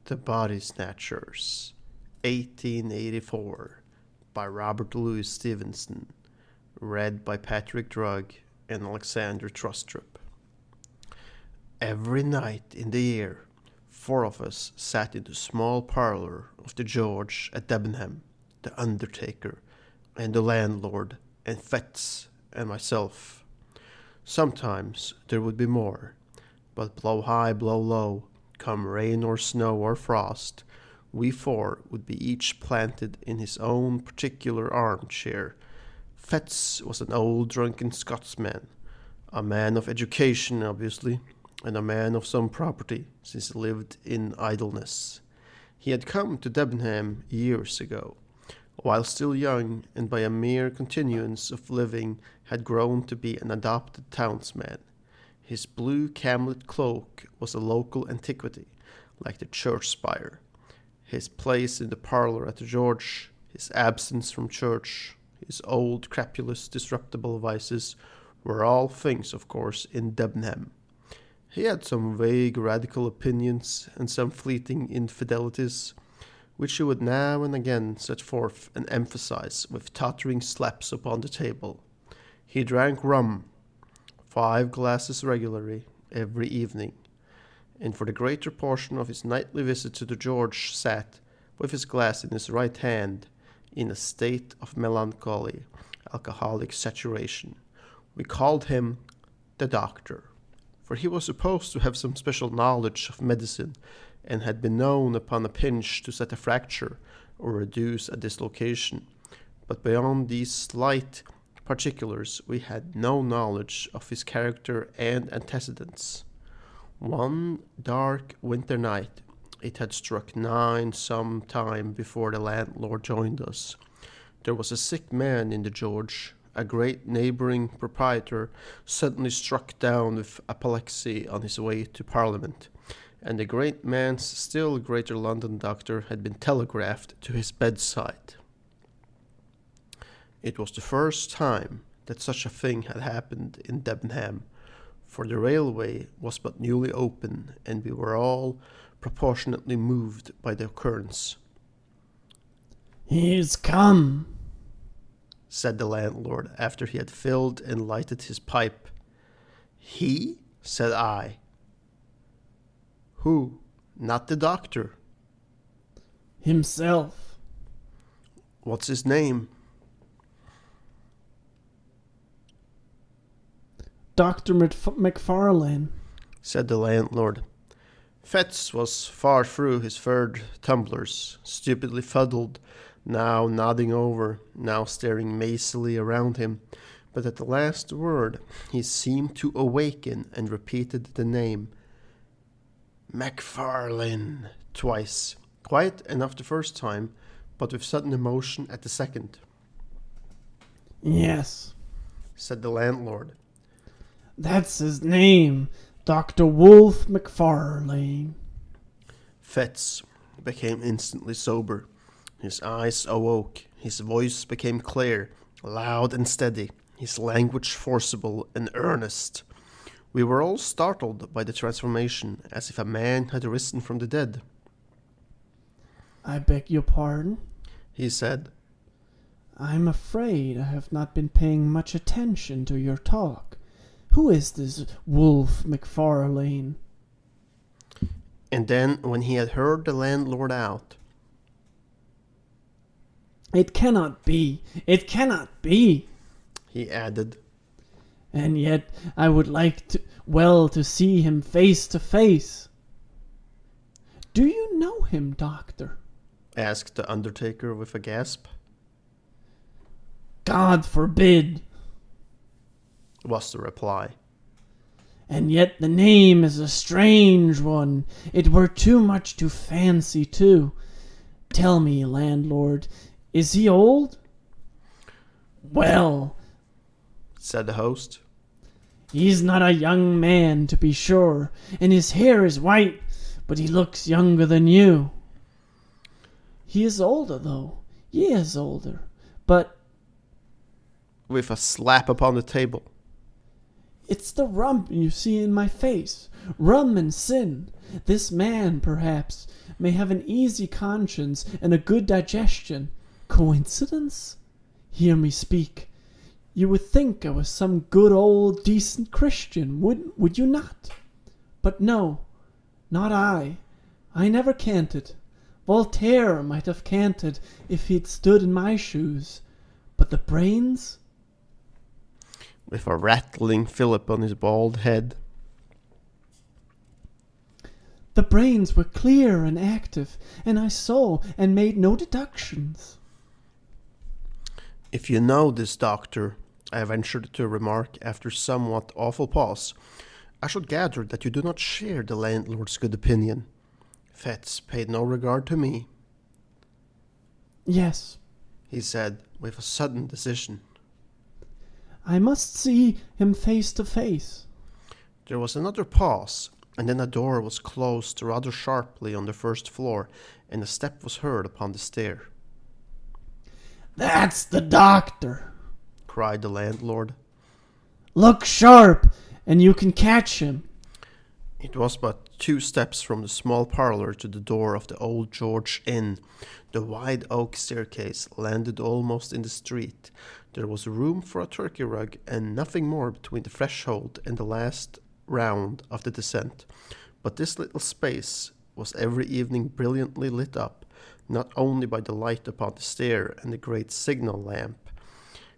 The Body-Snatchers, 1884, by Robert Louis Stevenson, read by Patrick Drug and Alexander Trustrup. Every night in the year, 4 of us sat in the small parlour of the George at Debenham, the undertaker, and the landlord, and Fetz, and myself. Sometimes there would be more, but blow high, blow low, come rain or snow or frost, we 4 would be each planted in his own particular armchair. Fetz was an old drunken Scotsman, a man of education obviously, and a man of some property, since he lived in idleness. He had come to Debenham years ago, while still young, and by a mere continuance of living had grown to be an adopted townsman. His blue camlet cloak was a local antiquity, like the church spire. His place in the parlour at the George, his absence from church, his old crapulous disreputable vices, were all things, of course, in Debenham. He had some vague radical opinions and some fleeting infidelities, which he would now and again set forth and emphasize with tottering slaps upon the table. He drank rum, 5 glasses regularly, every evening, and for the greater portion of his nightly visit to the George sat, with his glass in his right hand, in a state of melancholy, alcoholic saturation. We called him the doctor, for he was supposed to have some special knowledge of medicine, and had been known upon a pinch to set a fracture or reduce a dislocation, but beyond these slight particulars we had no knowledge of his character and antecedents. One dark winter night, it had struck 9 some time before the landlord joined us, there was a sick man in the George. A great neighbouring proprietor suddenly struck down with apoplexy on his way to Parliament, and the great man's still greater London doctor had been telegraphed to his bedside. It was the first time that such a thing had happened in Debenham, for the railway was but newly open, and we were all proportionately moved by the occurrence. "He is come," said the landlord, after he had filled and lighted his pipe. "He?" said I. "Who? Not the doctor?" "Himself." "What's his name?" "Dr. McFarlane," said the landlord. Fetz was far through his third tumblers, stupidly fuddled, now nodding over, now staring mazily around him, but at the last word he seemed to awaken and repeated the name McFarlane twice, quiet enough the first time, but with sudden emotion at the second. "Yes, said the landlord. that's his name, Dr. Wolfe McFarlane." Fetz became instantly sober. His eyes awoke, his voice became clear, loud and steady, his language forcible and earnest. We were all startled by the transformation, as if a man had risen from the dead. "I beg your pardon," he said. "I'm afraid I have not been paying much attention to your talk. Who is this Wolfe McFarlane?" And then, when he had heard the landlord out, "It cannot be, it cannot be," he added. "And yet I would like to see him face to face." "Do you know him, doctor?" asked the undertaker with a gasp. "God forbid," was the reply. "And yet the name is a strange one. It were too much to fancy, too. Tell me, landlord, is he old?" "Well," said the host, "he's not a young man, to be sure, and his hair is white, but he looks younger than you." "He is older, though. He is older. But," with a slap upon the table, "it's the rum you see in my face. Rum and sin. This man, perhaps, may have an easy conscience and a good digestion. Coincidence? Hear me speak. You would think I was some good old decent Christian, would you not? But no, not I. I never canted. Voltaire might have canted if he'd stood in my shoes. But the brains? With a rattling fillip on his bald head. The brains were clear and active, and I saw and made no deductions. If you know this doctor, I ventured to remark after somewhat awful pause, I should gather that you do not share the landlord's good opinion. Fetz paid no regard to me. Yes, He said with a sudden decision. I must see him face to face. There was another pause, and then a door was closed rather sharply on the first floor, and a step was heard upon the stair. That's the doctor, Cried the landlord. Look sharp, and you can catch him. It was but 2 steps from the small parlour to the door of the Old George Inn. The wide oak staircase landed almost in the street. There was room for a turkey rug and nothing more between the threshold and the last round of the descent. But this little space was every evening brilliantly lit up, not only by the light upon the stair and the great signal lamp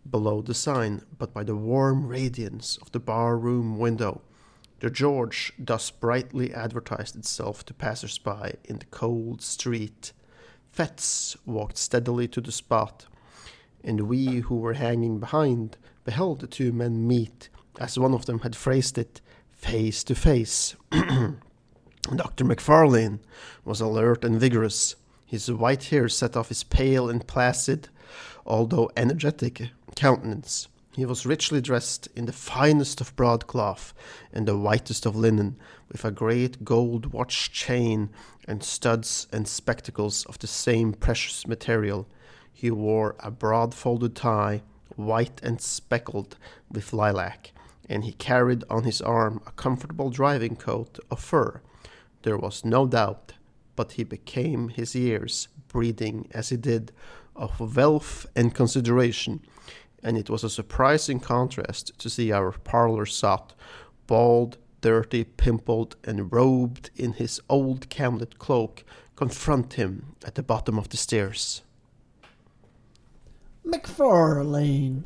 below the sign, but by the warm radiance of the bar-room window. The George thus brightly advertised itself to passers-by in the cold street. Fetz walked steadily to the spot, and we who were hanging behind beheld the 2 men meet, as one of them had phrased it, face to face. Dr. McFarlane was alert and vigorous. His white hair set off his pale and placid, although energetic, countenance. He was richly dressed in the finest of broadcloth and the whitest of linen, with a great gold watch chain and studs and spectacles of the same precious material. He wore a broad-folded tie, white and speckled with lilac, and he carried on his arm a comfortable driving coat of fur. There was no doubt but he became his years, breathing, as he did, of wealth and consideration, and it was a surprising contrast to see our parlour sot, bald, dirty, pimpled, and robed in his old camlet cloak, confront him at the bottom of the stairs. McFarlane,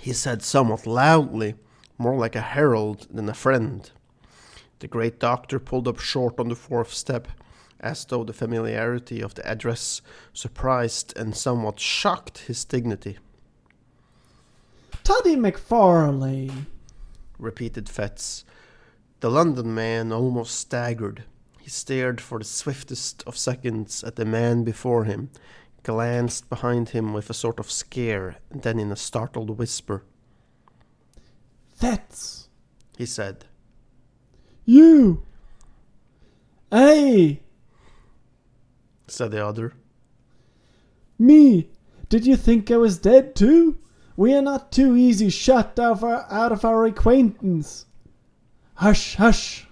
He said somewhat loudly, more like a herald than a friend. The great doctor pulled up short on the 4th step, as though the familiarity of the address surprised and somewhat shocked his dignity. Toddy McFarlane, Repeated Fetz. The London man almost staggered. He stared for the swiftest of seconds at the man before him, glanced behind him with a sort of scare, and then in a startled whisper, Fetz, he said. You! Hey! Said the other. Me! Did you think I was dead too? We are not too easy shut out of our acquaintance. Hush, hush!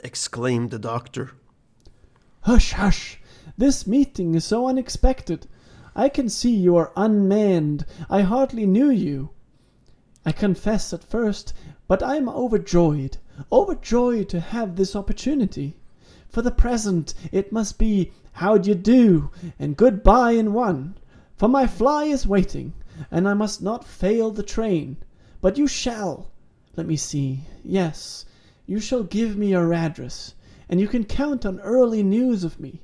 Exclaimed the doctor. Hush, hush! This meeting is so unexpected. I can see you are unmanned. I hardly knew you. I confess at first, but I am overjoyed to have this opportunity. For the present, it must be how d'ye do and goodbye in one, for my fly is waiting, and I must not fail the train. But you shall, let me see, yes, you shall give me your address, and you can count on early news of me.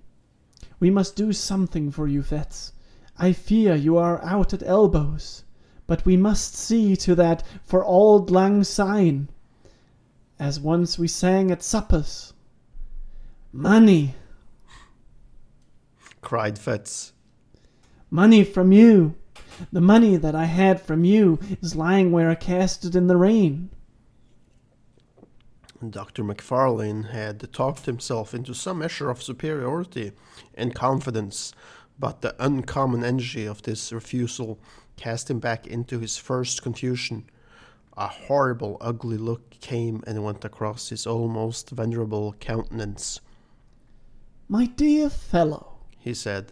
We must do something for you, Fetz. I fear you are out at elbows, but we must see to that for auld lang syne, as once we sang at suppers. Money, Cried Fetz. money from you. The money that I had from you is lying where I cast it in the rain. Dr. McFarlane had talked himself into some measure of superiority and confidence, but the uncommon energy of this refusal cast him back into his first confusion. A horrible, ugly look came and went across his almost venerable countenance. "My dear fellow," he said,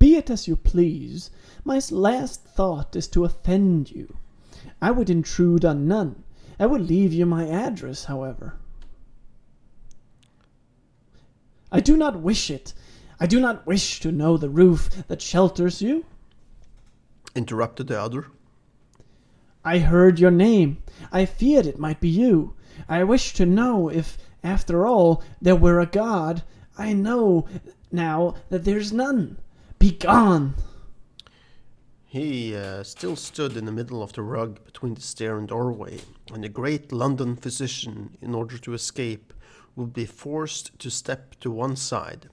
"be it as you please. My last thought is to offend you. I would intrude on none. I will leave you my address, however." "I do not wish it. I do not wish to know the roof that shelters you," interrupted the other. "I heard your name. I feared it might be you. I wish to know if, after all, there were a God. I know now that there's none. Begone!" He still stood in the middle of the rug between the stair and doorway, and the great London physician, in order to escape, would be forced to step to one side.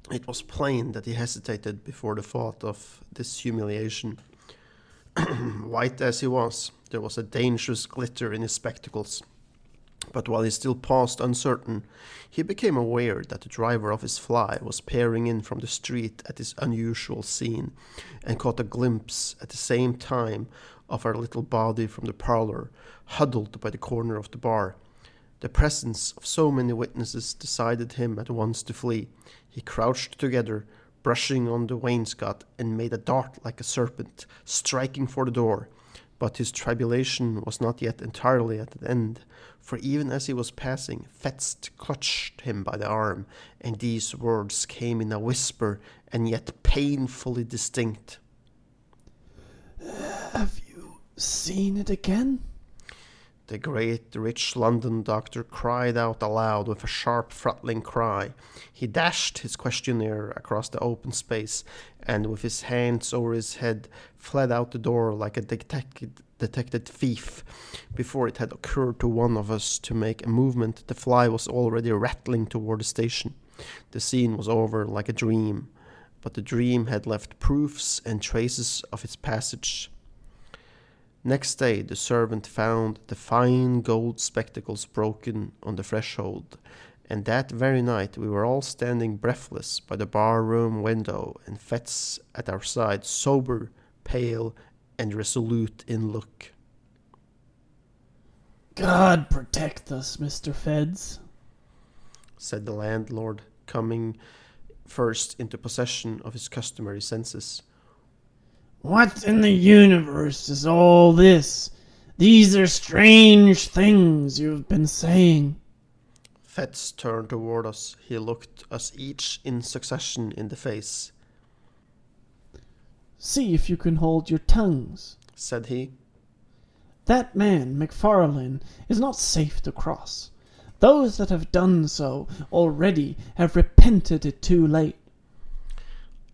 It was plain that he hesitated before the thought of this humiliation. White as he was, there was a dangerous glitter in his spectacles. But while he still paused uncertain, he became aware that the driver of his fly was peering in from the street at this unusual scene, and caught a glimpse at the same time of her little body from the parlor, huddled by the corner of the bar. The presence of so many witnesses decided him at once to flee. He crouched together, brushing on the wainscot, and made a dart like a serpent, striking for the door. But his tribulation was not yet entirely at an end, for even as he was passing, Fetst clutched him by the arm, and these words came in a whisper, and yet painfully distinct. "Have you seen it again?" The great, rich London doctor cried out aloud with a sharp, throttling cry. He dashed his questionnaire across the open space, and with his hands over his head, fled out the door like a detected thief. Before it had occurred to one of us to make a movement, the fly was already rattling toward the station. The scene was over like a dream, but the dream had left proofs and traces of its passage. Next day the servant found the fine gold spectacles broken on the threshold, and that very night we were all standing breathless by the bar-room window, and Fetz at our side, sober, pale, and resolute in look. "God protect us, Mr. Feds," said the landlord, coming first into possession of his customary senses. "What in the universe is all this? These are strange things you've been saying." Fetz turned toward us. He looked us each in succession in the face. "See if you can hold your tongues," said he. "That man, MacFarlane, is not safe to cross. Those that have done so already have repented it too late."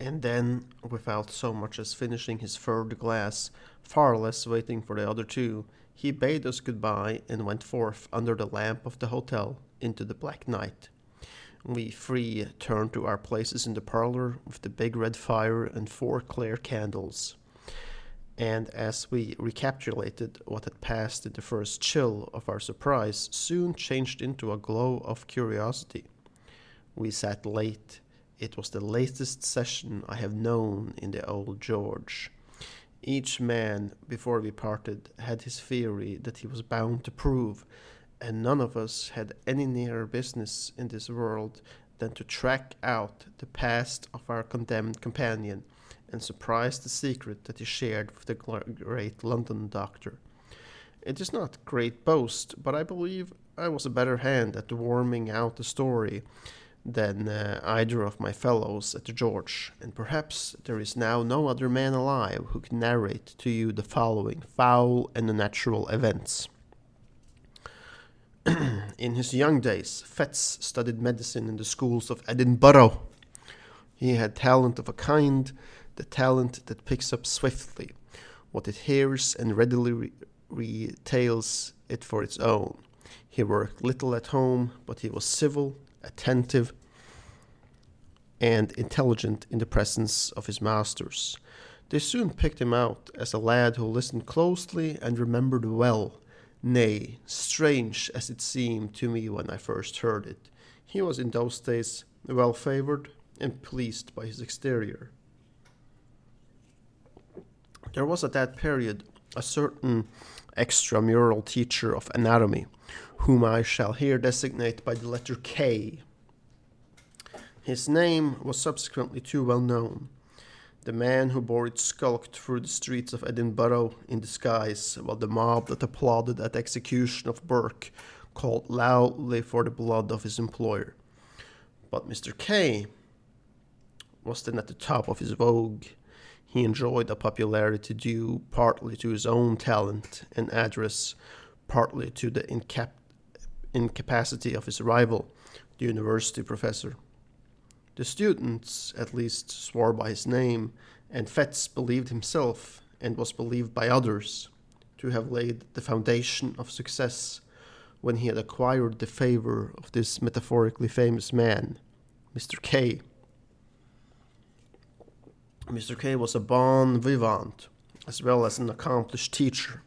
And then, without so much as finishing his third glass, far less waiting for the other two, he bade us goodbye and went forth under the lamp of the hotel into the black night. We three turned to our places in the parlor with the big red fire and 4 clear candles. And as we recapitulated what had passed in the first chill of our surprise, soon changed into a glow of curiosity. We sat late. It was the latest session I have known in the Old George. Each man, before we parted, had his theory that he was bound to prove, and none of us had any nearer business in this world than to track out the past of our condemned companion and surprise the secret that he shared with the great London doctor. It is not great boast, but I believe I was a better hand at worming out the story than either of my fellows at the George, and perhaps there is now no other man alive who can narrate to you the following foul and unnatural events. In his young days, Fetz studied medicine in the schools of Edinburgh. He had talent of a kind, the talent that picks up swiftly what it hears and readily retails it for its own. He worked little at home, but he was civil, attentive, and intelligent in the presence of his masters. They soon picked him out as a lad who listened closely and remembered well. Nay, strange as it seemed to me when I first heard it, he was in those days well-favoured and pleased by his exterior. There was at that period a certain extramural teacher of anatomy, whom I shall here designate by the letter K. His name was subsequently too well known. The man who bore it skulked through the streets of Edinburgh in disguise, while the mob that applauded at the execution of Burke called loudly for the blood of his employer. But Mr. K was then at the top of his vogue. He enjoyed a popularity due partly to his own talent and address, partly to the incapacity of his rival, the university professor. The students, at least, swore by his name, and Fetz believed himself, and was believed by others, to have laid the foundation of success when he had acquired the favor of this metaphorically famous man, Mr. K. Mr. K was a bon vivant, as well as an accomplished teacher.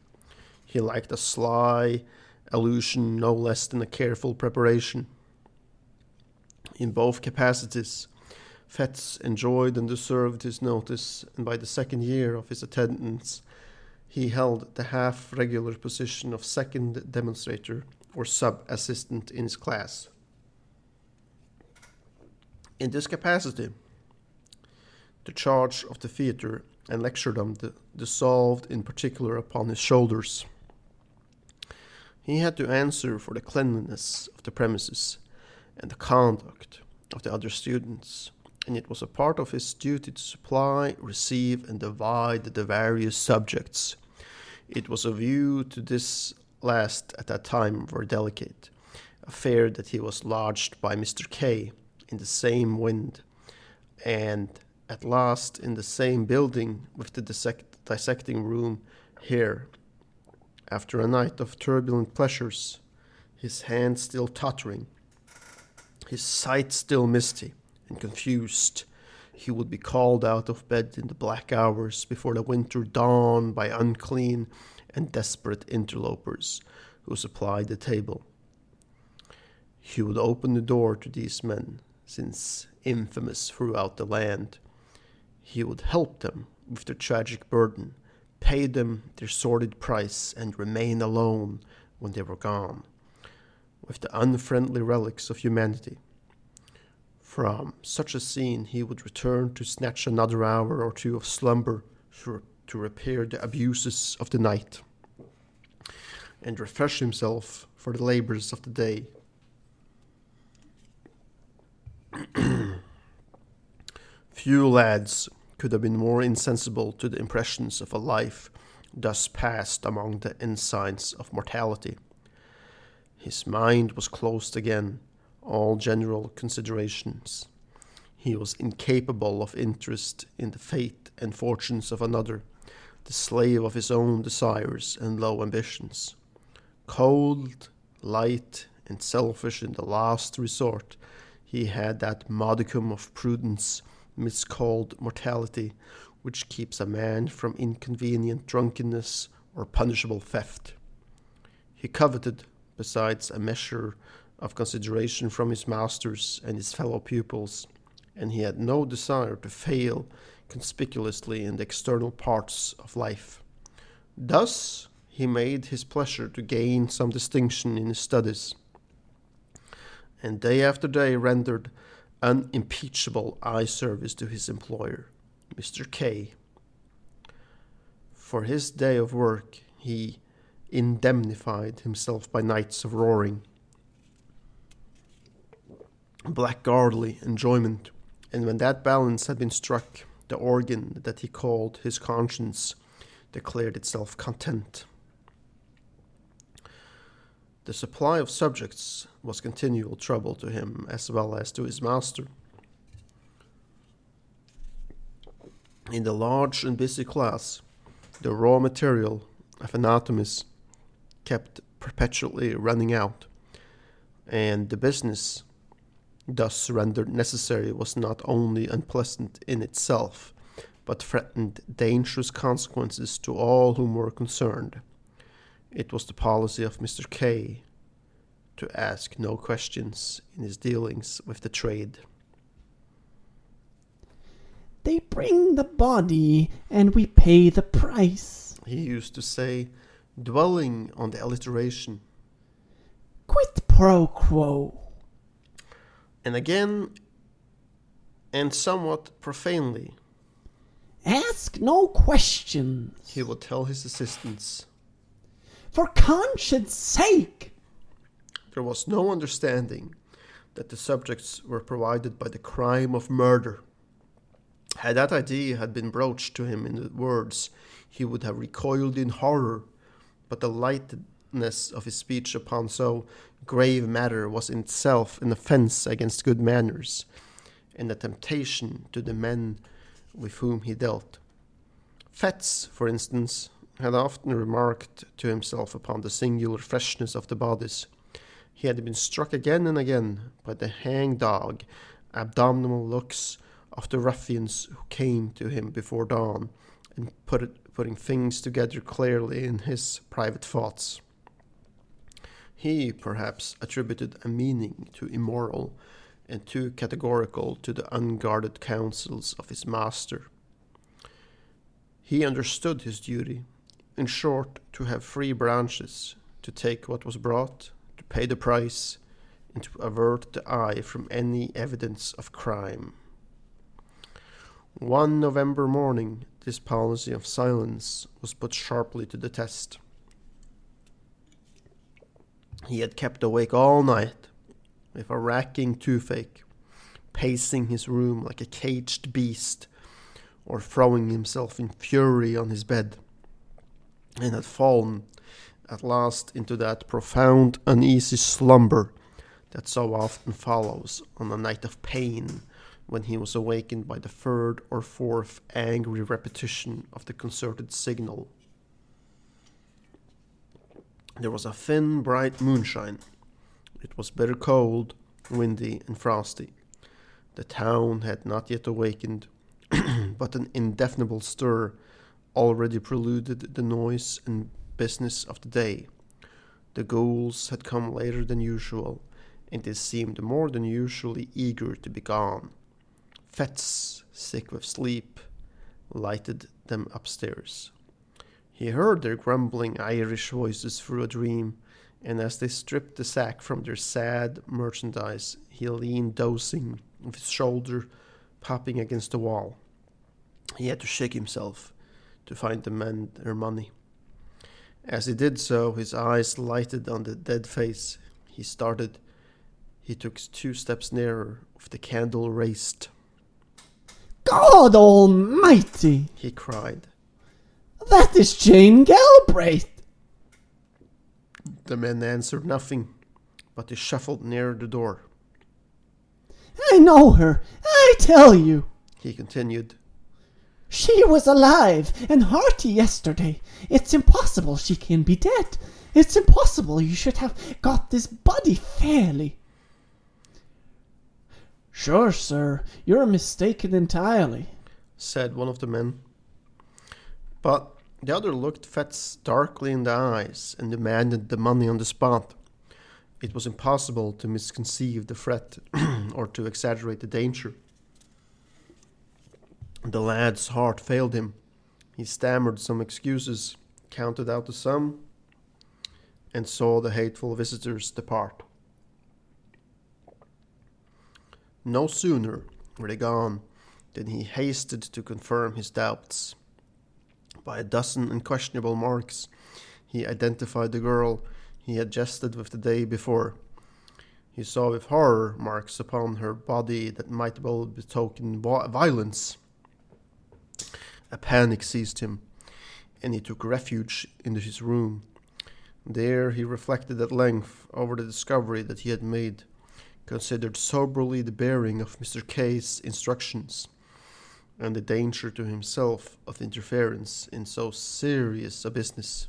He liked a sly allusion no less than a careful preparation. In both capacities, Fetz enjoyed and deserved his notice, and by the second year of his attendance, he held the half-regular position of second demonstrator or sub-assistant in his class. In this capacity, the charge of the theatre and lecturedom dissolved in particular upon his shoulders. He had to answer for the cleanliness of the premises and the conduct of the other students, and it was a part of his duty to supply, receive, and divide the various subjects. It was a view to this last at that time very delicate, affair that he was lodged by Mr. K in the same wind, and at last in the same building with the dissecting room here. After a night of turbulent pleasures, his hand still tottering, his sight still misty and confused, he would be called out of bed in the black hours before the winter dawn by unclean and desperate interlopers who supplied the table. He would open the door to these men, since infamous throughout the land. He would help them with their tragic burden, pay them their sordid price, and remain alone when they were gone, with the unfriendly relics of humanity. From such a scene he would return to snatch another hour or two of slumber to repair the abuses of the night, and refresh himself for the labors of the day. Few lads could have been more insensible to the impressions of a life thus passed among the ensigns of mortality. His mind was closed again, all general considerations. He was incapable of interest in the fate and fortunes of another, the slave of his own desires and low ambitions. Cold, light, and selfish in the last resort, he had that modicum of prudence miscalled mortality, which keeps a man from inconvenient drunkenness or punishable theft. He coveted, besides, a measure of consideration from his masters and his fellow pupils, and he had no desire to fail conspicuously in the external parts of life. Thus, he made his pleasure to gain some distinction in his studies, and day after day rendered unimpeachable eye service to his employer, Mr. K. For his day of work, he indemnified himself by nights of roaring, blackguardly enjoyment, and when that balance had been struck, the organ that he called his conscience declared itself content. The supply of subjects was continual trouble to him as well as to his master. In the large and busy class, the raw material of anatomies kept perpetually running out, and the business thus rendered necessary was not only unpleasant in itself, but threatened dangerous consequences to all whom were concerned. It was the policy of Mr. K to ask no questions in his dealings with the trade. They bring the body, and we pay the price, He used to say, dwelling on the alliteration. Quid pro quo. And again, and somewhat profanely, Ask no questions. he would tell his assistants. For conscience sake. There was no understanding that the subjects were provided by the crime of murder. Had that idea had been broached to him in the words, he would have recoiled in horror, but the lightness of his speech upon so grave matter was in itself an offence against good manners, and a temptation to the men with whom he dealt. Fetz, for instance, had often remarked to himself upon the singular freshness of the bodies. He had been struck again and again by the hang-dog, abdominal looks of the ruffians who came to him before dawn, and putting things together clearly in his private thoughts. He, perhaps, attributed a meaning to immoral, and too categorical to the unguarded counsels of his master. He understood his duty, in short, to have free branches, to take what was brought, to pay the price, and to avert the eye from any evidence of crime. One November morning, this policy of silence was put sharply to the test. He had kept awake all night, with a racking toothache, pacing his room like a caged beast, or throwing himself in fury on his bed, and had fallen at last into that profound, uneasy slumber that so often follows on a night of pain, when he was awakened by the third or fourth angry repetition of the concerted signal. There was a thin, bright moonshine. It was bitter cold, windy, and frosty. The town had not yet awakened, but an indefinable stir already preluded the noise and business of the day. The ghouls had come later than usual, and they seemed more than usually eager to be gone. Fetz, sick with sleep, lighted them upstairs. He heard their grumbling Irish voices through a dream, and as they stripped the sack from their sad merchandise, he leaned dozing, with his shoulder popping against the wall. He had to shake himself to find the men their money. As he did so, his eyes lighted on the dead face. He started. He took 2 steps nearer, with the candle raised. God almighty! He cried. That is Jane Galbraith! The men answered nothing, but they shuffled near the door. I know her, I tell you. He continued. She was alive and hearty yesterday. It's impossible she can be dead. It's impossible you should have got this body fairly. Sure, sir, you're mistaken entirely, said one of the men. But the other looked Fetz darkly in the eyes and demanded the money on the spot. It was impossible to misconceive the threat or to exaggerate the danger. The lad's heart failed him. He stammered some excuses, counted out the sum, and saw the hateful visitors depart. No sooner were they gone than he hasted to confirm his doubts. By a dozen unquestionable marks, he identified the girl he had jested with the day before. He saw with horror marks upon her body that might well betoken violence. A panic seized him, and he took refuge in his room. There he reflected at length over the discovery that he had made, considered soberly the bearing of Mr. K's instructions, and the danger to himself of interference in so serious a business.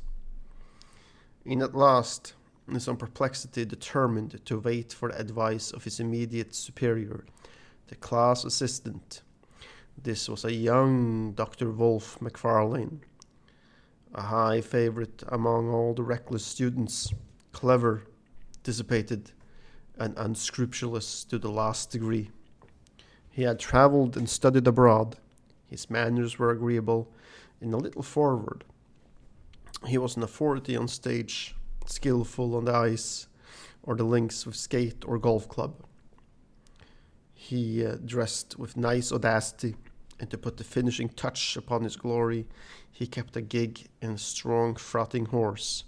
And at last, in some perplexity, determined to wait for the advice of his immediate superior, the class assistant. This was a young Dr. Wolf McFarlane, a high favorite among all the reckless students, clever, dissipated, and unscrupulous to the last degree. He had traveled and studied abroad. His manners were agreeable and a little forward. He was an authority on stage, skillful on the ice, or the links with skate or golf club. He dressed with nice audacity, and to put the finishing touch upon his glory, he kept a gig and a strong frothing horse.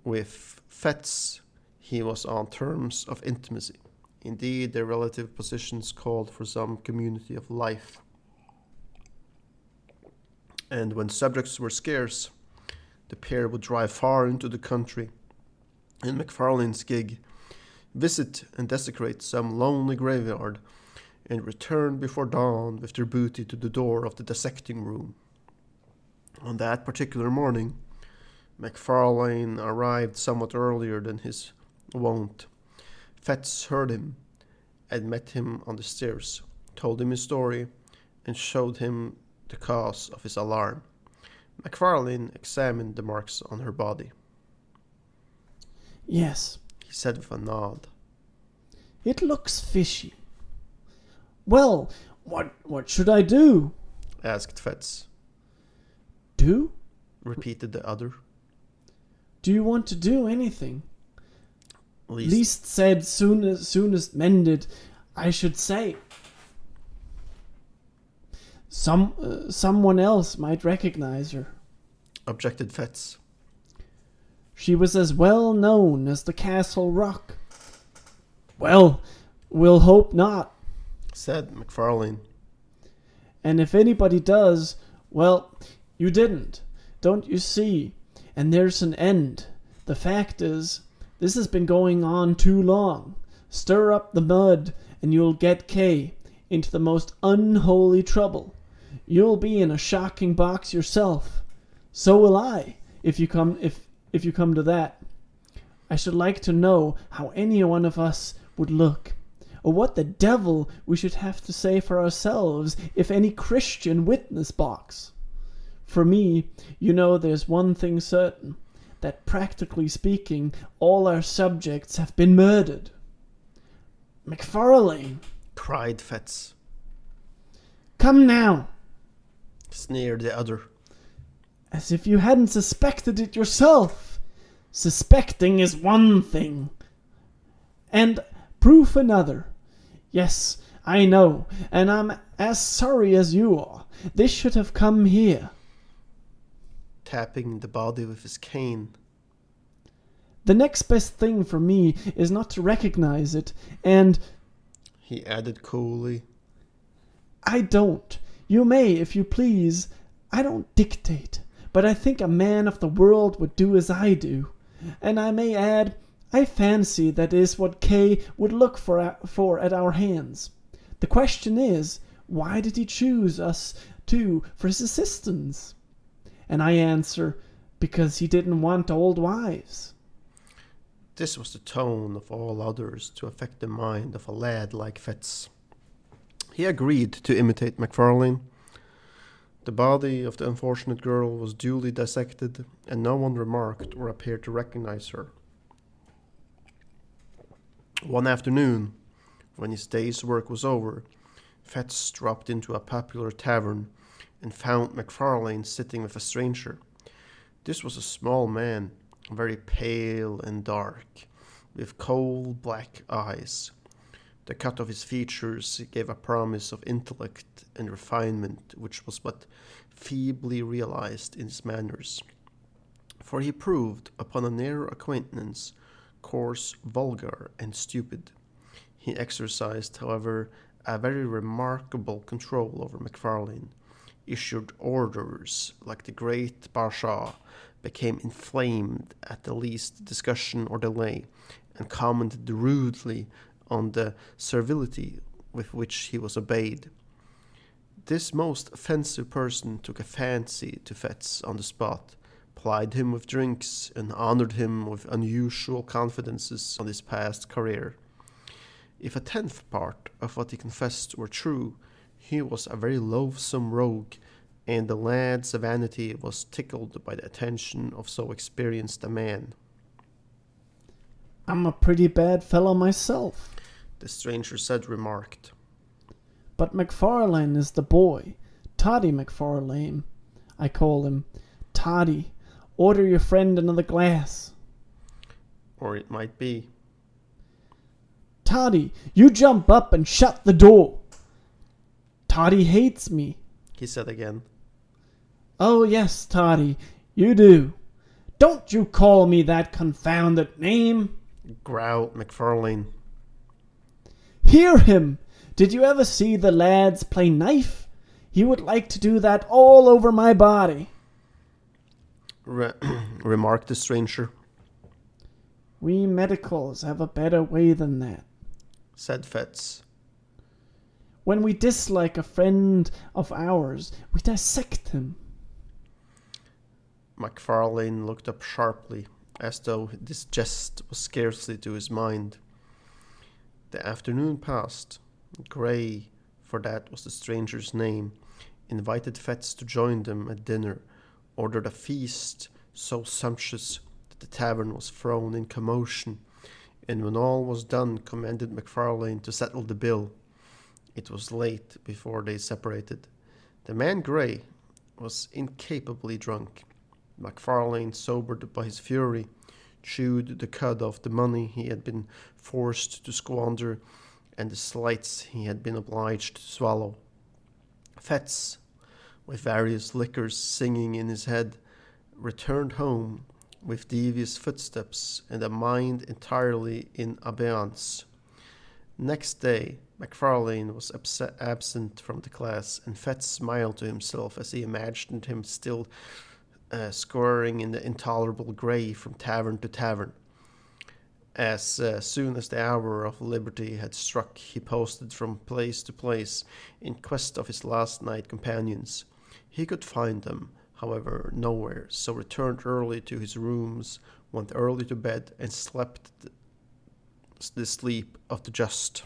With Fetz, he was on terms of intimacy. Indeed, their relative positions called for some community of life. And when subjects were scarce, the pair would drive far into the country in McFarlane's gig, visit and desecrate some lonely graveyard, and return before dawn with their booty to the door of the dissecting room. On that particular morning, McFarlane arrived somewhat earlier than his wont. Fetz heard him and met him on the stairs, told him his story, and showed him the cause of his alarm. McFarlane examined the marks on her body. Yes, He said with a nod. it looks fishy. Well, what should I do? Asked Fetz. Do? Repeated the other. Do you want to do anything? Least Least said, soonest mended, I should say. Someone else might recognize her. objected Fetz. She was as well known as the Castle Rock. Well, we'll hope not. Said McFarlane. And if anybody does, well, you didn't. Don't you see? And there's an end. The fact is, this has been going on too long. Stir up the mud, and you'll get Kay into the most unholy trouble. You'll be in a shocking box yourself. So will I, if you come to that. I should like to know how any one of us would look, or what the devil we should have to say for ourselves if any Christian witness box. For me, you know, there's one thing certain, that practically speaking, all our subjects have been murdered. McFarlane, Cried Fetz. come now, Sneered the other. as if you hadn't suspected it yourself. Suspecting is one thing, and proof another. Yes, I know, and I'm as sorry as you are. This should have come here. Tapping the body with his cane. The next best thing for me is not to recognize it, and He added coolly. I don't. You may, if you please. I don't dictate, but I think a man of the world would do as I do. And I may add, I fancy that is what Kay would look for at our hands. The question is, why did he choose us two for his assistants? And I answer, because he didn't want old wives. This was the tone of all others to affect the mind of a lad like Fetz. He agreed to imitate McFarlane. The body of the unfortunate girl was duly dissected, and no one remarked or appeared to recognize her. One afternoon, when his day's work was over, Fetz dropped into a popular tavern and found McFarlane sitting with a stranger. This was a small man, very pale and dark, with coal black eyes. The cut of his features gave a promise of intellect and refinement which was but feebly realized in his manners. For he proved, upon a nearer acquaintance, coarse, vulgar, and stupid. He exercised, however, a very remarkable control over McFarlane, issued orders like the great Bashaw, became inflamed at the least discussion or delay, and commented rudely on the servility with which he was obeyed. This most offensive person took a fancy to Fetz on the spot, plied him with drinks, and honored him with unusual confidences on his past career. If a tenth part of what he confessed were true, he was a very loathsome rogue, and the lad's vanity was tickled by the attention of so experienced a man. I'm a pretty bad fellow myself. The stranger said remarked. But McFarlane is the boy. Toddy McFarlane, I call him. Toddy, Order your friend another glass. Or it might be. Toddy, you jump up and shut the door. Toddy hates me. He said again. Oh yes, Toddy, you do. Don't you call me that confounded name. Growled McFarlane. Hear him! Did you ever see the lads play knife? He would like to do that all over my body. Remarked the stranger. We medicals have a better way than that. Said Fetz. When we dislike a friend of ours, we dissect him. McFarlane looked up sharply, as though this jest was scarcely to his mind. The afternoon passed. Gray, for that was the stranger's name, invited Fetz to join them at dinner, ordered a feast so sumptuous that the tavern was thrown in commotion, and when all was done commanded McFarlane to settle the bill. It was late before they separated. The man Gray was incapably drunk. McFarlane, sobered by his fury, chewed the cud of the money he had been forced to squander and the slights he had been obliged to swallow. Fetz, with various liquors singing in his head, returned home with devious footsteps and a mind entirely in abeyance. Next day, McFarlane was absent from the class, and Fetz smiled to himself as he imagined him still scouring in the intolerable Grey from tavern to tavern. As soon as the hour of liberty had struck, he posted from place to place in quest of his last night companions. He could find them, however, nowhere, so returned early to his rooms, went early to bed, and slept the sleep of the just.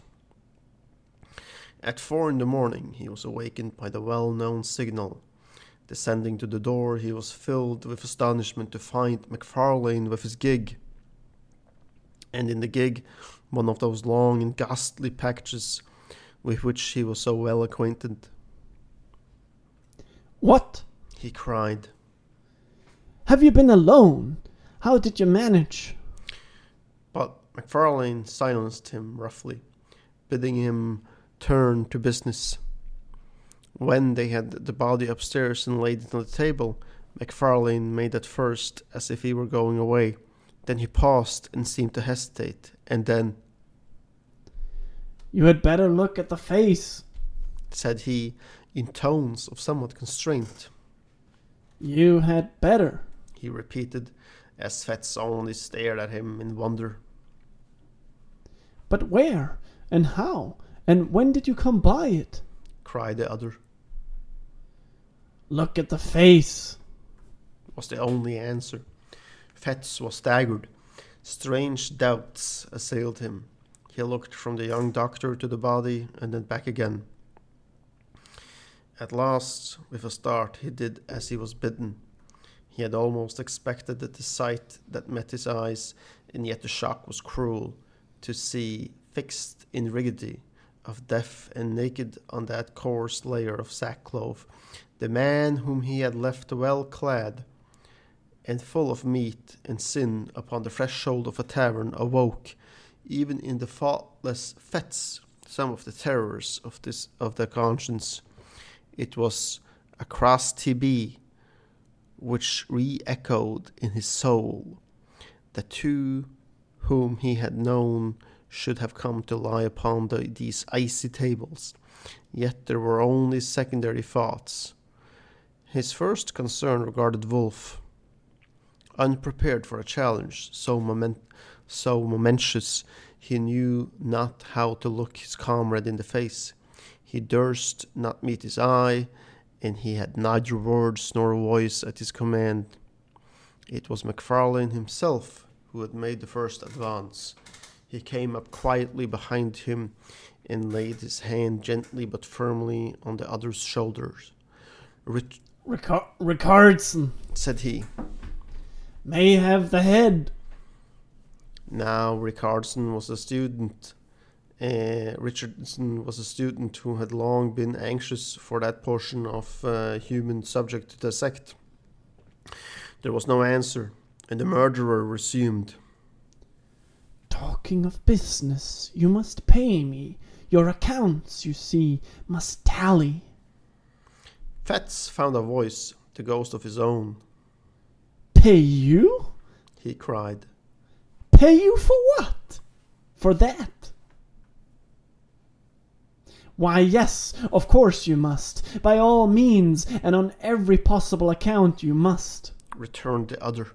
At 4 a.m, he was awakened by the well-known signal. Descending to the door, he was filled with astonishment to find McFarlane with his gig. And in the gig, one of those long and ghastly packages with which he was so well acquainted. What? He cried. Have you been alone? How did you manage? But McFarlane silenced him roughly, bidding him turn to business. When they had the body upstairs and laid it on the table, McFarlane made at first as if he were going away. Then he paused and seemed to hesitate, and then, You had better look at the face, said he, in tones of somewhat constraint. You had better, he repeated, as Fetz only stared at him in wonder. But where, and how, and when did you come by it? Cried the other. Look at the face, Was the only answer. Fetz was staggered. Strange doubts assailed him. He looked from the young doctor to the body and then back again. At last, with a start, he did as he was bidden. He had almost expected that the sight that met his eyes, and yet the shock was cruel, to see, fixed in rigidity of death and naked on that coarse layer of sackcloth, the man whom he had left well clad and full of meat and sin upon the threshold of a tavern awoke, even in the thoughtless Fetz, some of the terrors of the conscience. It was a crass TB which re-echoed in his soul. The two whom he had known should have come to lie upon these icy tables, yet there were only secondary thoughts. His first concern regarded Wolf. Unprepared for a challenge so momentous, he knew not how to look his comrade in the face. He durst not meet his eye, and he had neither words nor voice at his command. It was McFarlane himself who had made the first advance. He came up quietly behind him and laid his hand gently but firmly on the other's shoulders. Ricardson, Said he. May have the head. Now Ricardson was a student. Richardson was a student who had long been anxious for that portion of human subject to dissect. There was no answer, and the murderer resumed. Talking of business, you must pay me. Your accounts, you see, must tally. Fats found a voice, the ghost of his own. Pay you? He cried. Pay you for what? For that? Why, yes, of course you must. By all means, and on every possible account you must. Returned the other.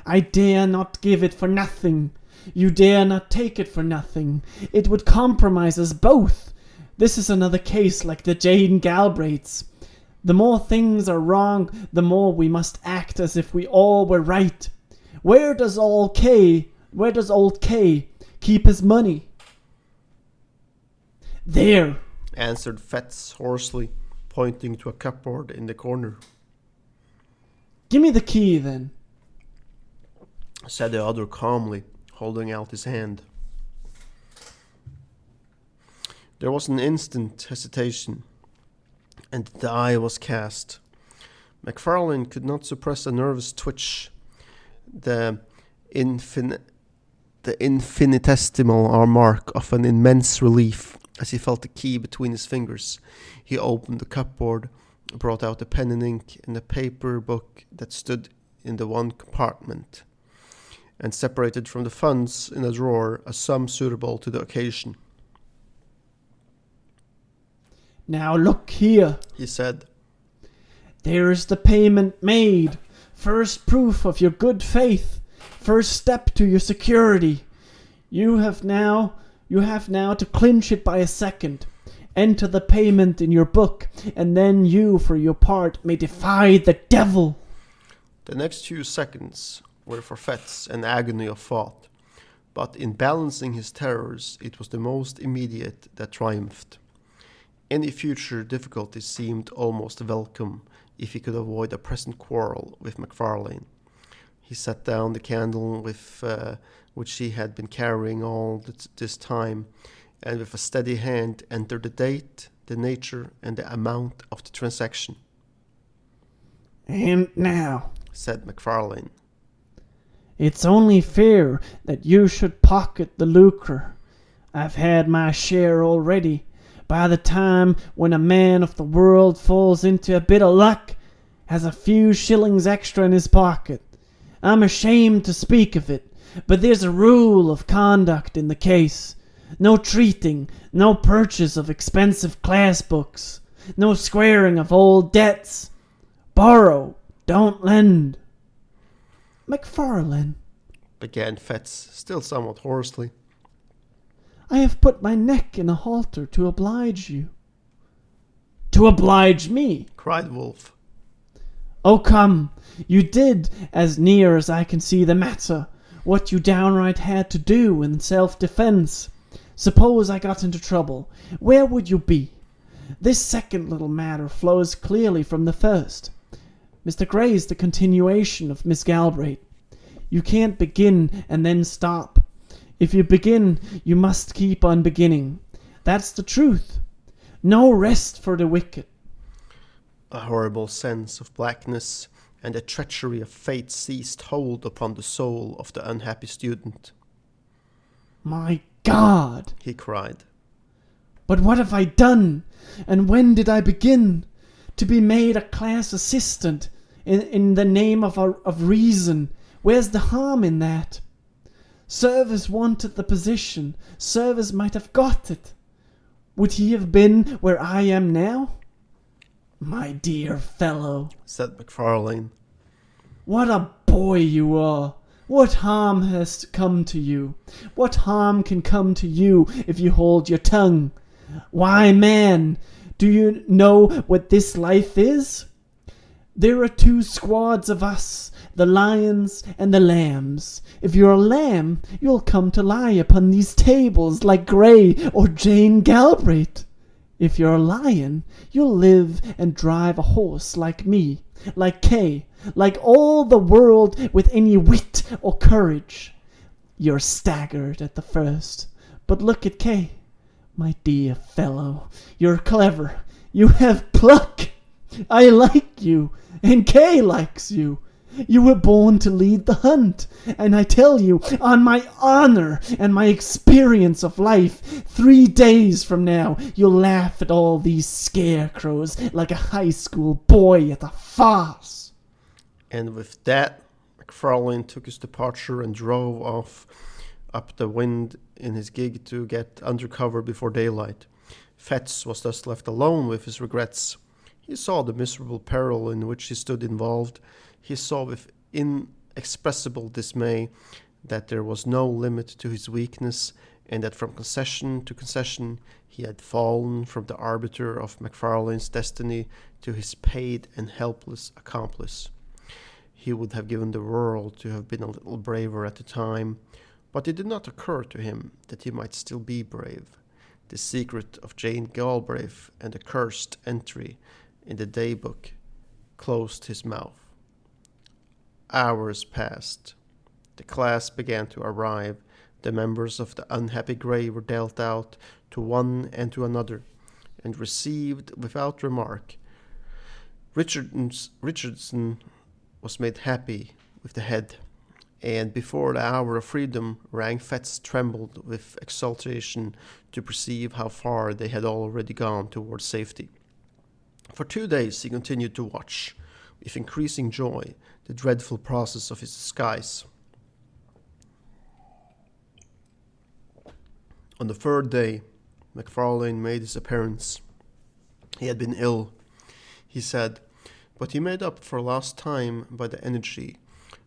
I dare not give it for nothing. You dare not take it for nothing. It would compromise us both. This is another case like the Jane Galbraiths. The more things are wrong, the more we must act as if we all were right. Where does old K keep his money? There, Answered Fats hoarsely, pointing to a cupboard in the corner. Give me the key then. Said the other calmly, holding out his hand. There was an instant hesitation, and the die was cast. McFarlane could not suppress a nervous twitch. The infinitesimal mark of an immense relief as he felt the key between his fingers. He opened the cupboard, brought out a pen and ink and a paper book that stood in the one compartment, and separated from the funds in a drawer a sum suitable to the occasion. Now look here, He said. There is the payment made. First proof of your good faith. First step to your security. You have now to clinch it by a second. Enter the payment in your book, and then you, for your part, may defy the devil. The next few seconds were for Fats an agony of thought, but in balancing his terrors, it was the most immediate that triumphed. Any future difficulty seemed almost welcome if he could avoid a present quarrel with McFarlane. He set down the candle which he had been carrying all this time, and with a steady hand entered the date, the nature, and the amount of the transaction. And now, Said McFarlane. It's only fair that you should pocket the lucre. I've had my share already. By the time when a man of the world falls into a bit of luck, has a few shillings extra in his pocket. I'm ashamed to speak of it, but there's a rule of conduct in the case. No treating, no purchase of expensive class books, no squaring of old debts. Borrow, don't lend. McFarlane, Began Fats, still somewhat hoarsely. I have put my neck in a halter to oblige you. To oblige me? Cried Wolf. Oh, come, you did, as near as I can see the matter, what you downright had to do in self-defense. Suppose I got into trouble, where would you be? This second little matter flows clearly from the first. Mr. Gray's the continuation of Miss Galbraith. You can't begin and then stop. If you begin, you must keep on beginning. That's the truth. No rest for the wicked. A horrible sense of blackness and the treachery of fate seized hold upon the soul of the unhappy student. My God! He cried. But what have I done? And when did I begin? To be made a class assistant in the name of reason. Where's the harm in that? Service wanted the position. Service might have got it. Would he have been where I am now? My dear fellow, Said McFarlane. what a boy you are. What harm has come to you? What harm can come to you if you hold your tongue? Why, man, do you know what this life is? There are two squads of us, the lions and the lambs. If you're a lamb, you'll come to lie upon these tables like Gray or Jane Galbraith. If you're a lion, you'll live and drive a horse like me, like Kay, like all the world with any wit or courage. You're staggered at the first, but look at Kay. My dear fellow, you're clever. You have pluck. I like you, and Kay likes you. You were born to lead the hunt, and I tell you, on my honor and my experience of life, 3 days from now, you'll laugh at all these scarecrows like a high school boy at a farce. And with that, McFarlane took his departure and drove off up the wind in his gig to get under cover before daylight. Fetz was thus left alone with his regrets. He saw the miserable peril in which he stood involved. He saw with inexpressible dismay that there was no limit to his weakness, and that from concession to concession he had fallen from the arbiter of McFarlane's destiny to his paid and helpless accomplice. He would have given the world to have been a little braver at the time, but it did not occur to him that he might still be brave. The secret of Jane Galbraith and the cursed entry in the daybook closed his mouth. Hours passed. The class began to arrive. The members of the unhappy Grey were dealt out to one and to another, and received without remark. Richardson was made happy with the head, and before the hour of freedom rang, Fetz trembled with exultation to perceive how far they had already gone towards safety. For 2 days he continued to watch, with increasing joy, the dreadful process of his disguise. On the 3rd day, McFarlane made his appearance. He had been ill, he said, but he made up for lost time by the energy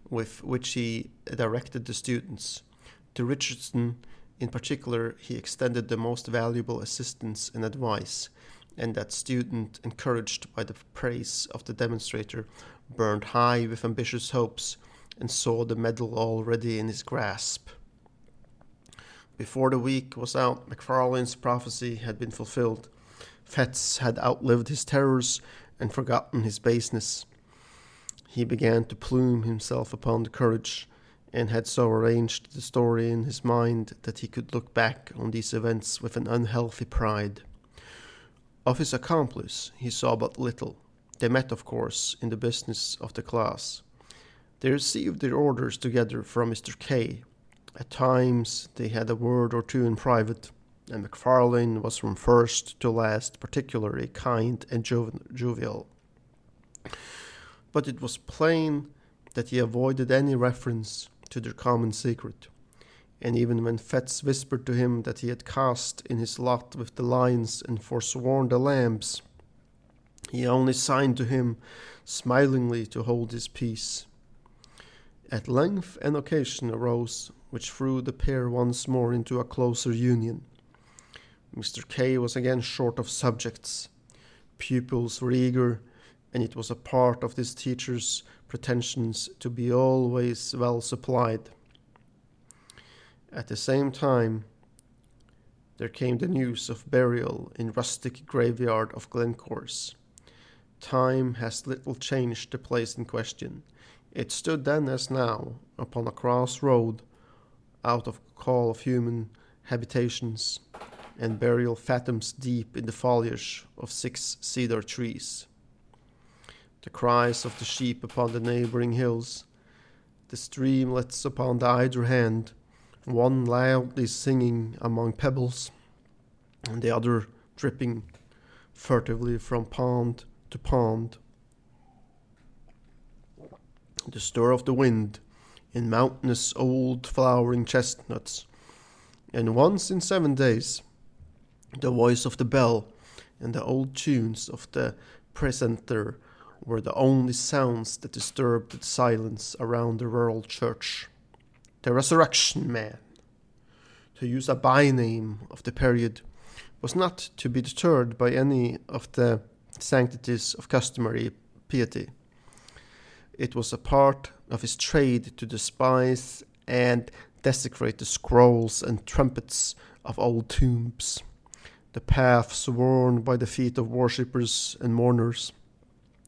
with which he directed the students. To Richardson, in particular, he extended the most valuable assistance and advice, and that student, encouraged by the praise of the demonstrator, burned high with ambitious hopes and saw the medal already in his grasp. Before the week was out, McFarlane's prophecy had been fulfilled. Fetz had outlived his terrors and forgotten his baseness. He began to plume himself upon the courage, and had so arranged the story in his mind that he could look back on these events with an unhealthy pride. Of his accomplice he saw but little. They met, of course, in the business of the class. They received their orders together from Mr. K. At times they had a word or two in private, and McFarlane was from first to last particularly kind and jovial. But it was plain that he avoided any reference to their common secret, and even when Fetz whispered to him that he had cast in his lot with the lions and forsworn the lambs, he only signed to him smilingly to hold his peace. At length an occasion arose which threw the pair once more into a closer union. Mr. K was again short of subjects. Pupils were eager, and it was a part of this teacher's pretensions to be always well supplied. At the same time, there came the news of burial in rustic graveyard of Glencorse. Time has little changed the place in question. It stood then as now upon a cross road, out of call of human habitations, and burial phantoms deep in the foliage of 6 cedar trees. The cries of the sheep upon the neighboring hills, the streamlets upon the either hand, one loudly singing among pebbles, and the other dripping furtively from pond to pond. The stir of the wind in mountainous old flowering chestnuts, and once in 7 days, the voice of the bell and the old tunes of the precentor were the only sounds that disturbed the silence around the rural church. The Resurrection Man, to use a by-name of the period, was not to be deterred by any of the sanctities of customary piety. It was a part of his trade to despise and desecrate the scrolls and trumpets of old tombs, the paths worn by the feet of worshippers and mourners,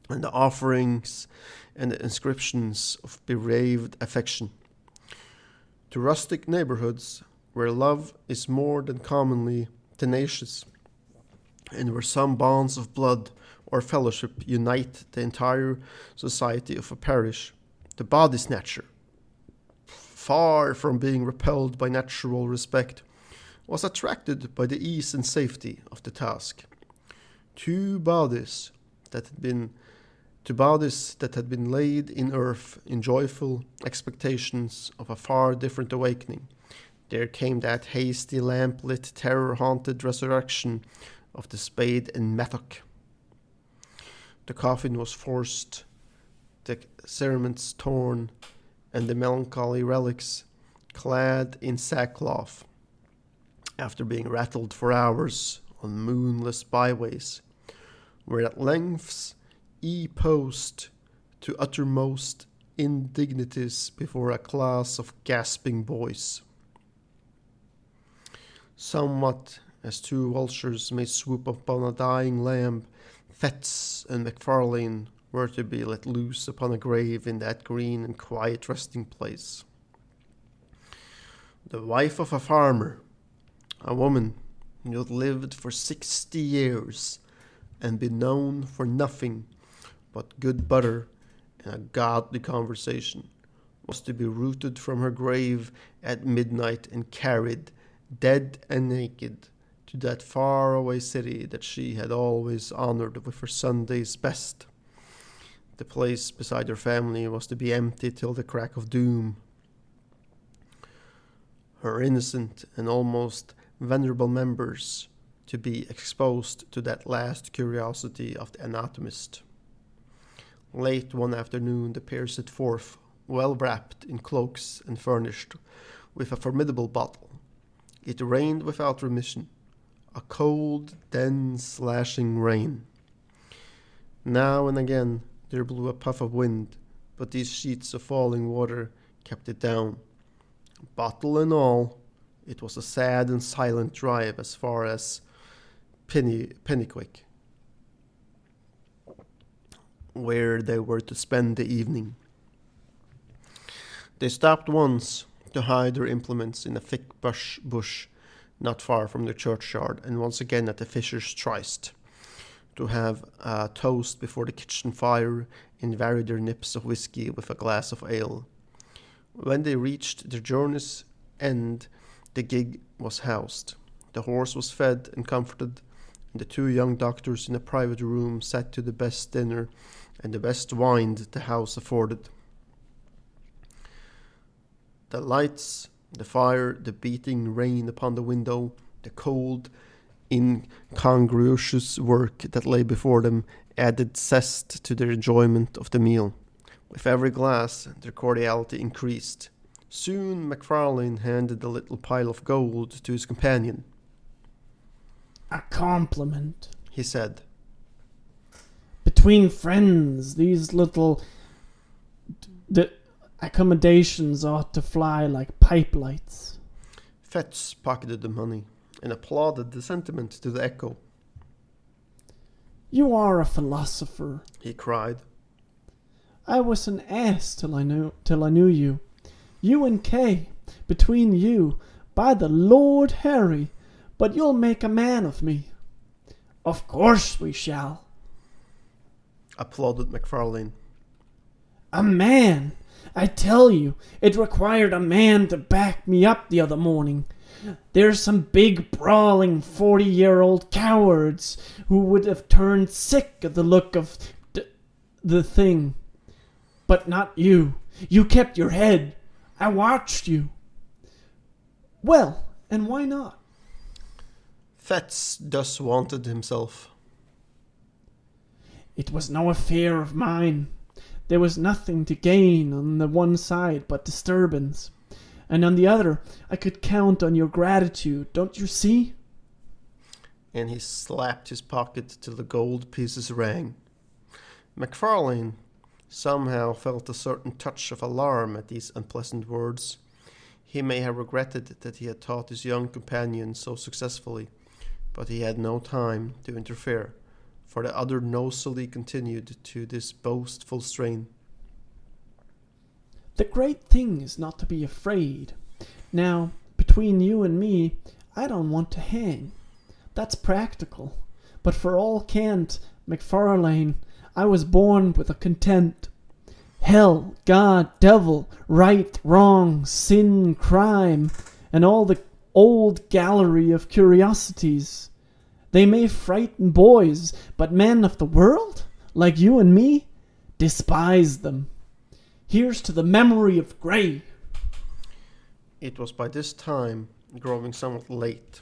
and the offerings and the inscriptions of bereaved affection. To rustic neighborhoods, where love is more than commonly tenacious, and where some bonds of blood or fellowship unite the entire society of a parish, The Body-Snatcher, far from being repelled by natural respect, was attracted by the ease and safety of the task. Two bodies that had been laid in earth in joyful expectations of a far different awakening, there came that hasty, lamp-lit, terror-haunted resurrection of the spade and mattock. The coffin was forced, the cerements torn, and the melancholy relics clad in sackcloth, after being rattled for hours on moonless byways, were at lengths post to uttermost indignities before a class of gasping boys. Somewhat as two vultures may swoop upon a dying lamb, Fetz and MacFarlane were to be let loose upon a grave in that green and quiet resting place. The wife of a farmer, a woman who had lived for 60 years and been known for nothing but good butter and a godly conversation, was to be rooted from her grave at midnight and carried, dead and naked, to that faraway city that she had always honored with her Sunday's best. The place beside her family was to be empty till the crack of doom. Her innocent and almost venerable members to be exposed to that last curiosity of the anatomist. Late one afternoon the pair set forth, well wrapped in cloaks and furnished with a formidable bottle. It rained without remission, a cold, dense, slashing rain. Now and again there blew a puff of wind, but these sheets of falling water kept it down. Bottle and all, it was a sad and silent drive as far as Pennyquick, where they were to spend the evening. They stopped once to hide their implements in a thick bush not far from the churchyard, and once again at the Fisher's Tryst, to have a toast before the kitchen fire and vary their nips of whiskey with a glass of ale. When they reached their journey's end, the gig was housed. The horse was fed and comforted, and the two young doctors in a private room sat to the best dinner and the best wine the house afforded. The lights, the fire, the beating rain upon the window, the cold, incongruous work that lay before them added zest to their enjoyment of the meal. With every glass, their cordiality increased. Soon MacFarlane handed the little pile of gold to his companion. "A compliment," he said. "Between friends, these little accommodations ought to fly like pipe lights." Fetz pocketed the money and applauded the sentiment to the echo. "You are a philosopher," he cried. "I was an ass till I knew you. You and Kay, between you, by the Lord Harry, but you'll make a man of me." "Of course we shall," applauded MacFarlane. "A man! I tell you, it required a man to back me up the other morning. There's some big, brawling 40-year-old cowards who would have turned sick at the look of the thing. But not you. You kept your head. I watched you." "Well, and why not?" Fetz thus wanted himself. "It was no affair of mine. There was nothing to gain on the one side but disturbance. And on the other, I could count on your gratitude, don't you see?" And he slapped his pocket till the gold pieces rang. MacFarlane somehow felt a certain touch of alarm at these unpleasant words. He may have regretted that he had taught his young companion so successfully, but he had no time to interfere, for the other nosily continued to this boastful strain. "The great thing is not to be afraid. Now, between you and me, I don't want to hang. That's practical. But for all cant, MacFarlane, I was born with a content. hell, God, devil, right, wrong, sin, crime, and all the old gallery of curiosities. They may frighten boys, but men of the world, like you and me, despise them. Here's to the memory of Grey. It was by this time growing somewhat late.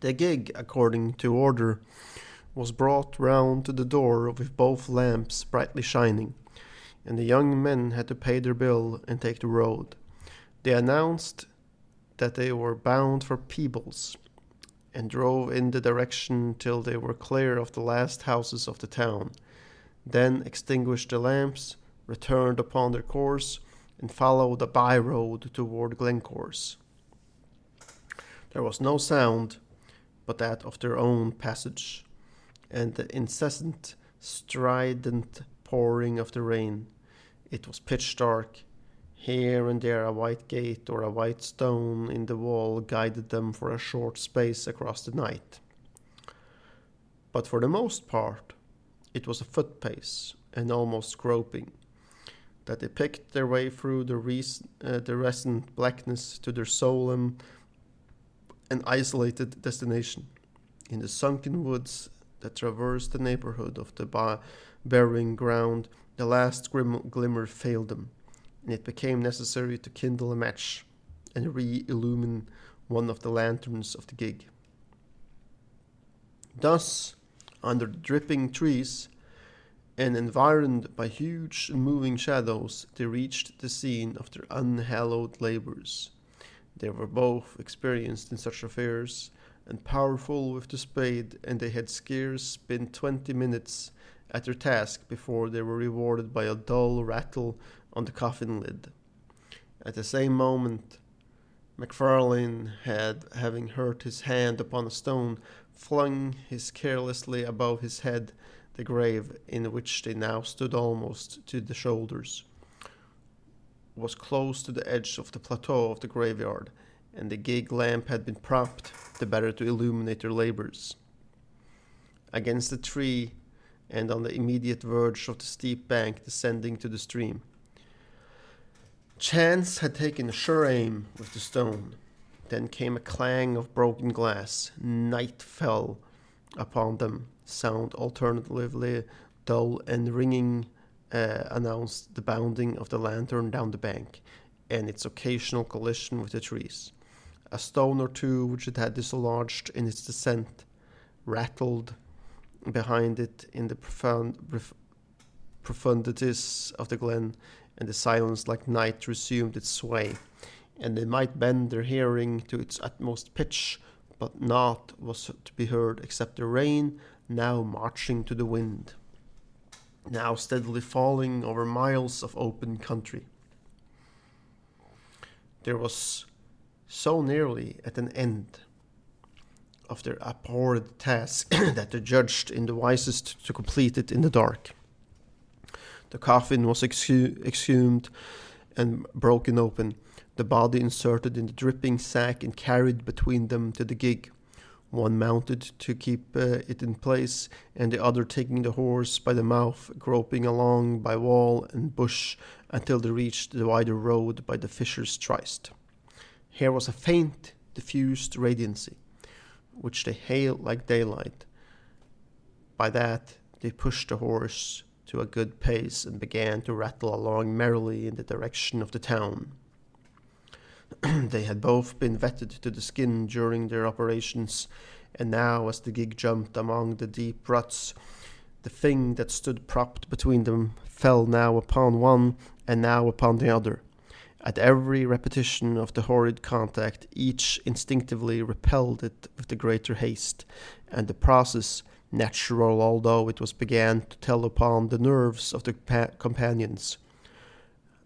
The gig, according to order, was brought round to the door with both lamps brightly shining, and the young men had to pay their bill and take the road. They announced that they were bound for Peebles, and drove in the direction till they were clear of the last houses of the town, then extinguished the lamps, returned upon their course, and followed a by-road toward Glencore's. There was no sound but that of their own passage, and the incessant, strident pouring of the rain. It was pitch dark. Here and there a white gate or a white stone in the wall guided them for a short space across the night. But for the most part, it was a foot pace, and almost groping, that they picked their way through the recent blackness to their solemn and isolated destination. In the sunken woods that traversed the neighborhood of the burying ground, the last glimmer failed them, and it became necessary to kindle a match and re-illumine one of the lanterns of the gig. Thus, under the dripping trees, and environed by huge and moving shadows, they reached the scene of their unhallowed labors. They were both experienced in such affairs, and powerful with the spade, and they had scarce been 20 minutes at their task before they were rewarded by a dull rattle on the coffin lid. At the same moment, MacFarlane having hurt his hand upon a stone, flung his carelessly above his head the grave, in which they now stood almost to the shoulders, was close to the edge of the plateau of the graveyard, and the gig lamp had been propped the better to illuminate their labors. Against a tree, and on the immediate verge of the steep bank descending to the stream, Chance had taken a sure aim with the stone. Then came a clang of broken glass. Night fell upon them. Sound alternatively dull and ringing announced the bounding of the lantern down the bank, and its occasional collision with the trees. A stone or two which it had dislodged in its descent rattled behind it in the profundities of the glen, and the silence like night resumed its sway, and they might bend their hearing to its utmost pitch, but naught was to be heard except the rain, now marching to the wind, now steadily falling over miles of open country. There was so nearly at an end of their abhorred task that they judged in the wisest to complete it in the dark. The coffin was exhumed and broken open, the body inserted in the dripping sack and carried between them to the gig, one mounted to keep it in place, and the other taking the horse by the mouth, groping along by wall and bush until they reached the wider road by the Fisher's Tryst. Here was a faint, diffused radiancy, which they hailed like daylight. By that they pushed the horse to a good pace and began to rattle along merrily in the direction of the town. They had both been wetted to the skin during their operations, and now as the gig jumped among the deep ruts, the thing that stood propped between them fell now upon one and now upon the other. At every repetition of the horrid contact, each instinctively repelled it with the greater haste, and the process, natural although it was, began to tell upon the nerves of the companions.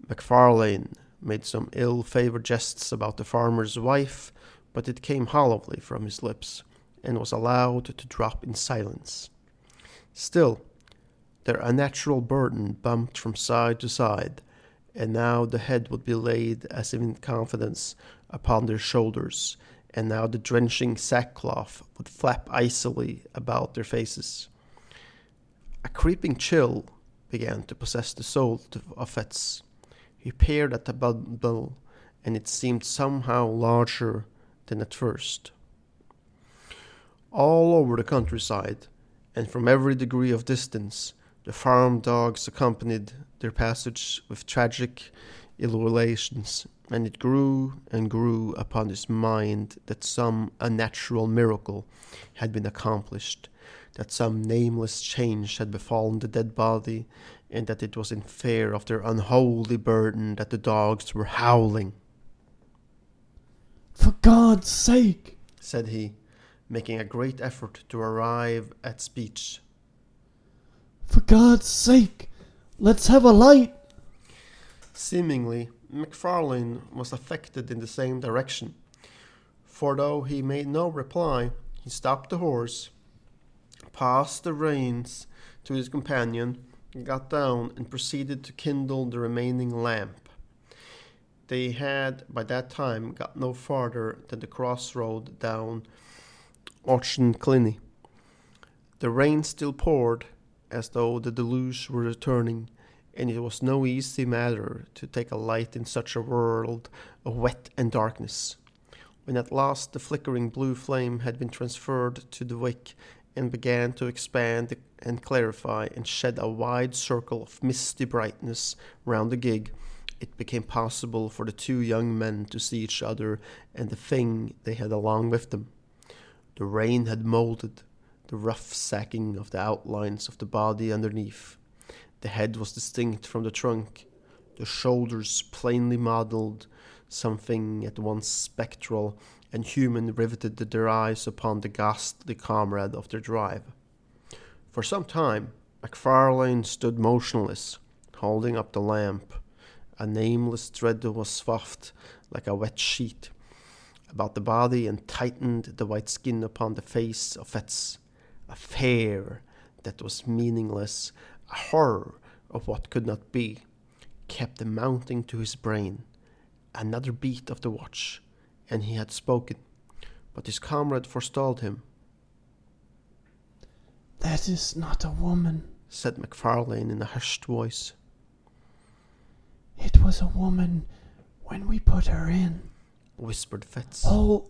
MacFarlane made some ill-favored jests about the farmer's wife, but it came hollowly from his lips, and was allowed to drop in silence. Still, their unnatural burden bumped from side to side, and now the head would be laid as if in confidence upon their shoulders, and now the drenching sackcloth would flap icily about their faces. A creeping chill began to possess the soul of Fetz. He peered at the bundle, and it seemed somehow larger than at first. All over the countryside, and from every degree of distance, the farm dogs accompanied their passage with tragic ululations, and it grew and grew upon his mind that some unnatural miracle had been accomplished, that some nameless change had befallen the dead body, and that it was in fear of their unholy burden that the dogs were howling. "For God's sake," said he, making a great effort to arrive at speech. "For God's sake, let's have a light." Seemingly, MacFarlane was affected in the same direction, for though he made no reply, he stopped the horse, passed the reins to his companion, got down, and proceeded to kindle the remaining lamp. They had by that time got no farther than the crossroad down Auchenclinny. The rain still poured, as though the deluge were returning, and it was no easy matter to take a light in such a world of wet and darkness. When at last the flickering blue flame had been transferred to the wick and began to expand and clarify and shed a wide circle of misty brightness round the gig, it became possible for the two young men to see each other and the thing they had along with them. The rain had molded the rough sacking of the outlines of the body underneath. The head was distinct from the trunk, the shoulders plainly modelled, something at once spectral and human riveted their eyes upon the ghastly comrade of their drive. For some time, MacFarlane stood motionless, holding up the lamp. A nameless dread was swathed like a wet sheet about the body and tightened the white skin upon the face of Fetz. A fear that was meaningless, a horror of what could not be, kept mounting to his brain. Another beat of the watch, and he had spoken, but his comrade forestalled him. "That is not a woman," said MacFarlane in a hushed voice. "It was a woman when we put her in." Whispered Fetz. Hold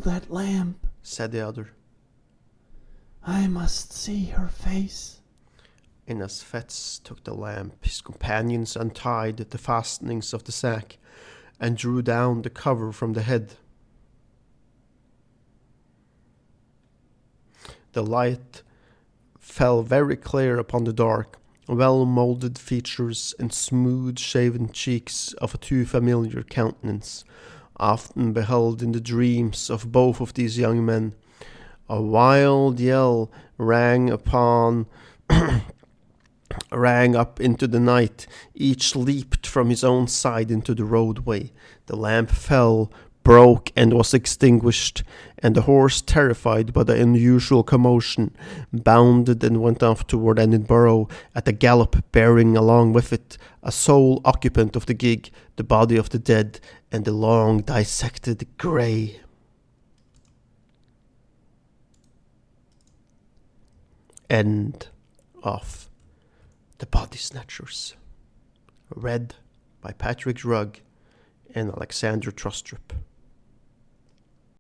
that lamp," said the other. "I must see her face." And as Fetz took the lamp, his companions untied the fastenings of the sack and drew down the cover from the head. The light fell very clear upon the dark, well-moulded features and smooth-shaven cheeks of a too familiar countenance, often beheld in the dreams of both of these young men. A wild yell rang up into the night. Each leaped from his own side into the roadway. The lamp fell, broke, and was extinguished, and the horse, terrified by the unusual commotion, bounded and went off toward Edinburgh at a gallop, bearing along with it a sole occupant of the gig, the body of the dead, and the long dissected grey. End of The Body-Snatchers. Read by Patrick Rugg and Alexander Trustrup.